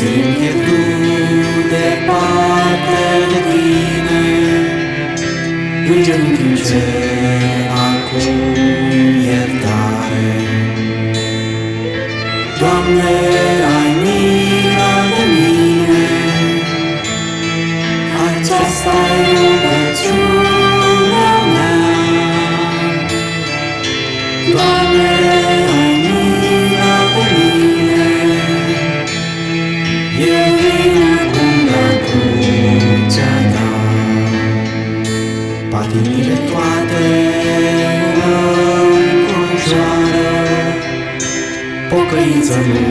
simt pierdut departe de Tine, în genunchi îmi cer acum iertare. Doamne, ai milă de mine, aceasta-i rugăciunea mea. Doamne, ai milă de mine, eu vin acum la crucea Ta. Patimile toate mă înconjoară, pocăință nu